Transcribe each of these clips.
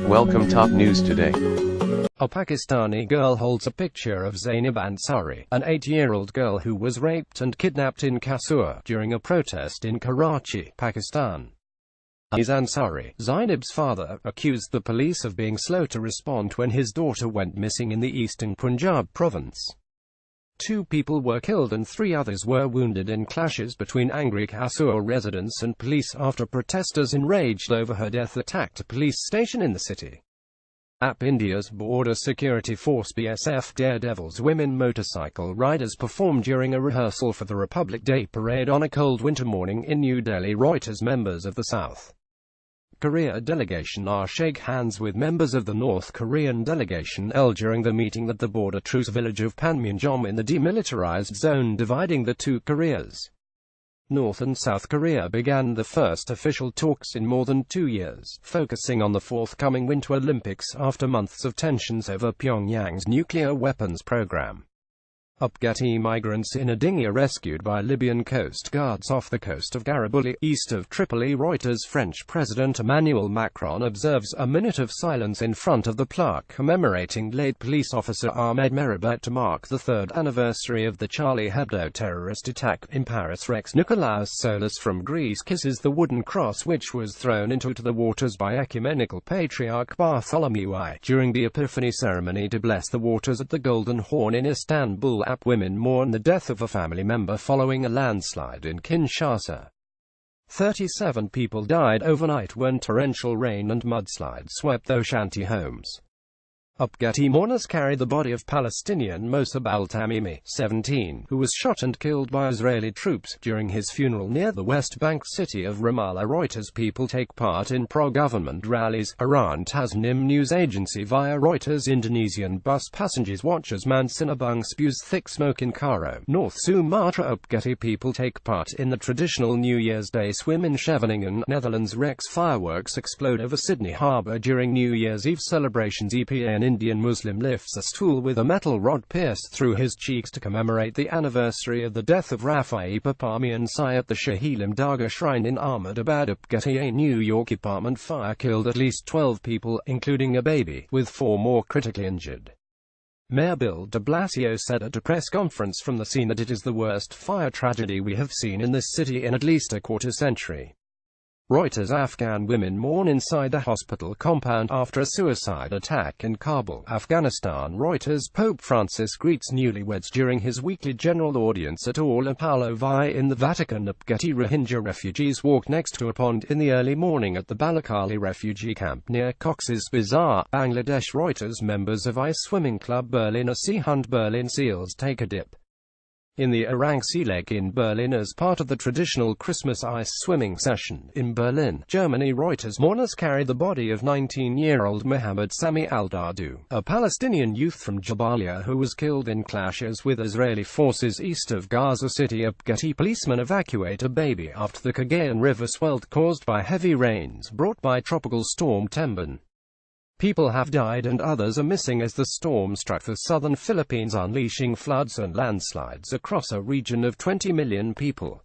Welcome top news today. A Pakistani girl holds a picture of Zainab Ansari, an 8-year-old girl who was raped and kidnapped in Kasur during a protest in Karachi, Pakistan. Ansari, Zainab's father, accused the police of being slow to respond when his daughter went missing in the eastern Punjab province. 2 people were killed and 3 others were wounded in clashes between angry Kasur residents and police after protesters enraged over her death attacked a police station in the city. India's border security force BSF Daredevils women motorcycle riders performed during a rehearsal for the Republic Day parade on a cold winter morning in New Delhi. Reuters. Members of the South Korea delegation are shake hands with members of the North Korean delegation during the meeting at the border truce village of Panmunjom in the demilitarized zone dividing the 2 Koreas. North and South Korea began the first official talks in more than 2 years, focusing on the forthcoming Winter Olympics after months of tensions over Pyongyang's nuclear weapons program. Migrants in a dinghy are rescued by Libyan coast guards off the coast of Garibaldi, east of Tripoli. Reuters. French President Emmanuel Macron observes a minute of silence in front of the plaque commemorating late police officer Ahmed Merabet to mark the 3rd anniversary of the Charlie Hebdo terrorist attack in Paris. Rex Nikolaos Solis from Greece kisses the wooden cross which was thrown into the waters by Ecumenical Patriarch Bartholomew I during the Epiphany ceremony to bless the waters at the Golden Horn in Istanbul. Women mourn the death of a family member following a landslide in Kinshasa. 37 people died overnight when torrential rain and mudslides swept those shanty homes. Mourners carry the body of Palestinian Mossab al-Tamimi, 17, who was shot and killed by Israeli troops during his funeral near the West Bank city of Ramallah. Reuters. People take part in pro-government rallies. Rant has NIM news agency via Reuters. Indonesian bus passengers watch as man Sinabung spews thick smoke in Karo, North Sumatra. People take part in the traditional New Year's Day swim in Scheveningen, Netherlands. Rex fireworks explode over Sydney Harbour during New Year's Eve celebrations. An Indian Muslim lifts a stool with a metal rod pierced through his cheeks to commemorate the anniversary of the death of Rafi Papami Ansai at the Shahilim Dargah shrine in Ahmedabad. A New York apartment fire killed at least 12 people, including a baby, with 4 more critically injured. Mayor Bill de Blasio said at a press conference from the scene that it is the worst fire tragedy we have seen in this city in at least a quarter-century. Reuters. Afghan women mourn inside a hospital compound after a suicide attack in Kabul, Afghanistan. Reuters. Pope Francis greets newlyweds during his weekly general audience at All Apollo Vi in the Vatican. Rohingya refugees walked next to a pond in the early morning at the Balakali refugee camp near Cox's Bazar, Bangladesh. Reuters. Members of Ice Swimming Club Berliner Seehund Berlin Seals take a dip in the Arangsee Lake in Berlin as part of the traditional Christmas ice swimming session in Berlin, Germany. Reuters. Mourners carry the body of 19-year-old Mohammed Sami al-Dardou, a Palestinian youth from Jabalia who was killed in clashes with Israeli forces east of Gaza City. Policemen evacuate a baby after the Cagayan River swelled caused by heavy rains brought by Tropical Storm Tembin. People have died and others are missing as the storm struck the southern Philippines, unleashing floods and landslides across a region of 20 million people.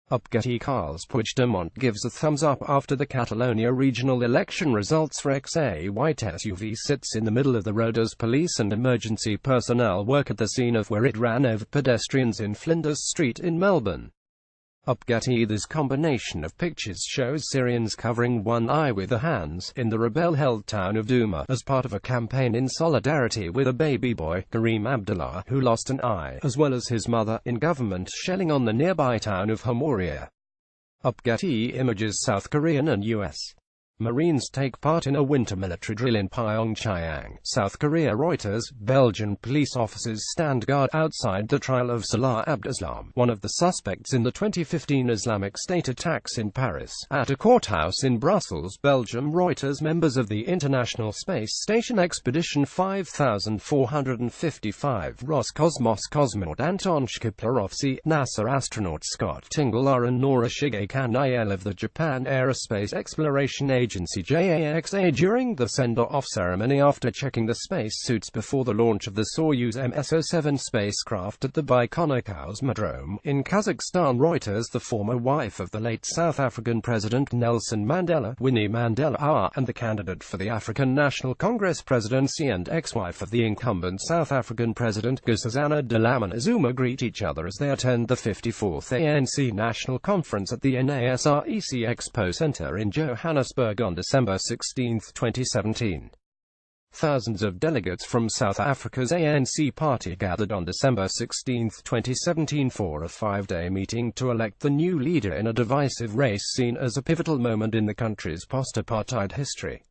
Carles Puigdemont gives a thumbs up after the Catalonia regional election results. A white SUV sits in the middle of the road as police and emergency personnel work at the scene of where it ran over pedestrians in Flinders Street in Melbourne. This combination of pictures shows Syrians covering one eye with their hands in the rebel-held town of Douma as part of a campaign in solidarity with a baby boy, Kareem Abdullah, who lost an eye, as well as his mother, in government shelling on the nearby town of Hamoria. Images. South Korean and U.S. Marines take part in a winter military drill in Pyeongchang, South Korea. Reuters. Belgian police officers stand guard outside the trial of Salah Abdeslam, one of the suspects in the 2015 Islamic State attacks in Paris, at a courthouse in Brussels, Belgium. Reuters. Members of the International Space Station Expedition 5455 Roscosmos cosmonaut Anton Shkaplerovsky, NASA astronaut Scott Tingle and Nora Shige Kanayel of the Japan Aerospace Exploration Agency agency JAXA during the send-off ceremony after checking the spacesuits before the launch of the Soyuz MS-07 spacecraft at the Baikonur Cosmodrome in Kazakhstan. Reuters. The former wife of the late South African President Nelson Mandela, Winnie Mandela, and the candidate for the African National Congress presidency and ex-wife of the incumbent South African President, Nkosazana Dlamini Zuma, greet each other as they attend the 54th ANC National Conference at the NASREC Expo Center in Johannesburg on December 16, 2017. Thousands of delegates from South Africa's ANC party gathered on December 16, 2017 for a five-day meeting to elect the new leader in a divisive race seen as a pivotal moment in the country's post-apartheid history.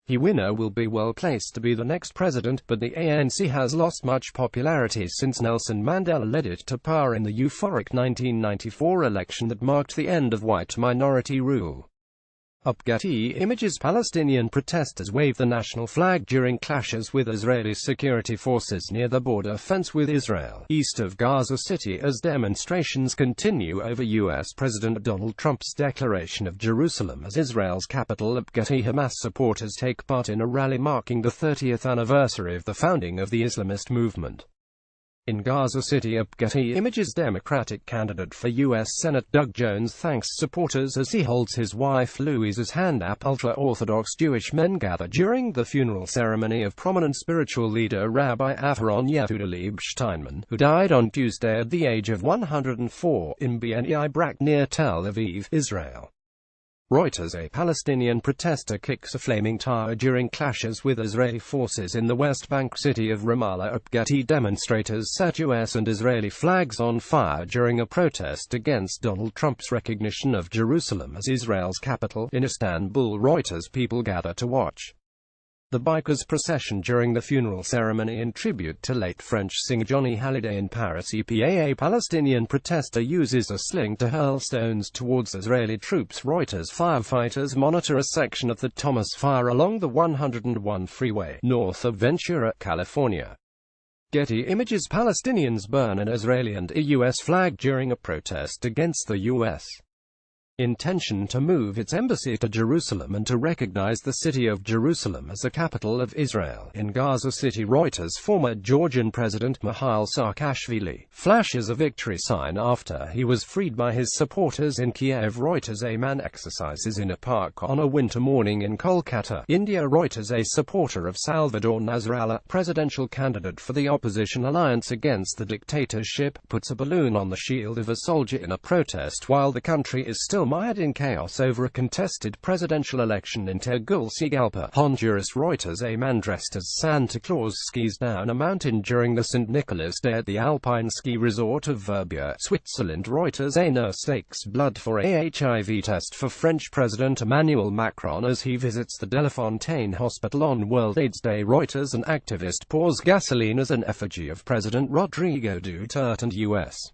The winner will be well placed to be the next president, but the ANC has lost much popularity since Nelson Mandela led it to power in the euphoric 1994 election that marked the end of white minority rule. Getty images. Palestinian protesters waved the national flag during clashes with Israeli security forces near the border fence with Israel, east of Gaza City, as demonstrations continue over U.S. President Donald Trump's declaration of Jerusalem as Israel's capital. Getty. Hamas supporters take part in a rally marking the 30th anniversary of the founding of the Islamist movement in Gaza City. Getty images. Democratic candidate for U.S. Senate Doug Jones thanks supporters as he holds his wife Louise's hand up. Ultra-Orthodox Jewish men gather during the funeral ceremony of prominent spiritual leader Rabbi Aharon Yehuda Leib Steinman, who died on Tuesday at the age of 104 in Bnei Brak near Tel Aviv, Israel. Reuters. A Palestinian protester kicks a flaming tire during clashes with Israeli forces in the West Bank city of Ramallah. Getty demonstrators set U.S. and Israeli flags on fire during a protest against Donald Trump's recognition of Jerusalem as Israel's capital in Istanbul. Reuters. People gather to watch the bikers' procession during the funeral ceremony in tribute to late French singer Johnny Hallyday in Paris. A Palestinian protester uses a sling to hurl stones towards Israeli troops. Reuters. Firefighters monitor a section of the Thomas Fire along the 101 freeway, north of Ventura, California. Getty images. Palestinians burn an Israeli and a U.S. flag during a protest against the U.S. intention to move its embassy to Jerusalem and to recognize the city of Jerusalem as the capital of Israel in Gaza City. Reuters. Former Georgian President Mikhail Saakashvili flashes a victory sign after he was freed by his supporters in Kiev. Reuters. A man exercises in a park on a winter morning in Kolkata, India. Reuters. A supporter of Salvador Nasrallah, presidential candidate for the opposition alliance against the dictatorship, puts a balloon on the shield of a soldier in a protest while the country is still mired in chaos over a contested presidential election in Tegucigalpa, Honduras. Reuters. A man dressed as Santa Claus skis down a mountain during the St. Nicholas Day at the alpine ski resort of Verbier, Switzerland. Reuters. A nurse takes blood for a HIV test for French President Emmanuel Macron as he visits the Delafontaine Hospital on World AIDS Day. Reuters. An activist pours gasoline as an effigy of President Rodrigo Duterte and U.S.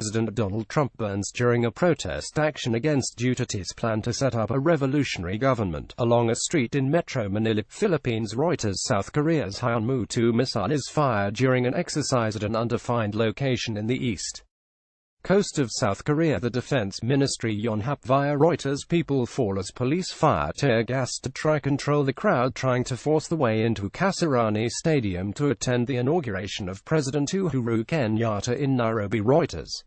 President Donald Trump burns during a protest action against Duterte's plan to set up a revolutionary government along a street in Metro Manila, Philippines. Reuters. South Korea's Hyunmoo-2 missile is fired during an exercise at an undefined location in the east coast of South Korea. The Defense Ministry Yonhap via Reuters. People fall as police fire tear gas to try control the crowd trying to force the way into Kasarani Stadium to attend the inauguration of President Uhuru Kenyatta in Nairobi. Reuters.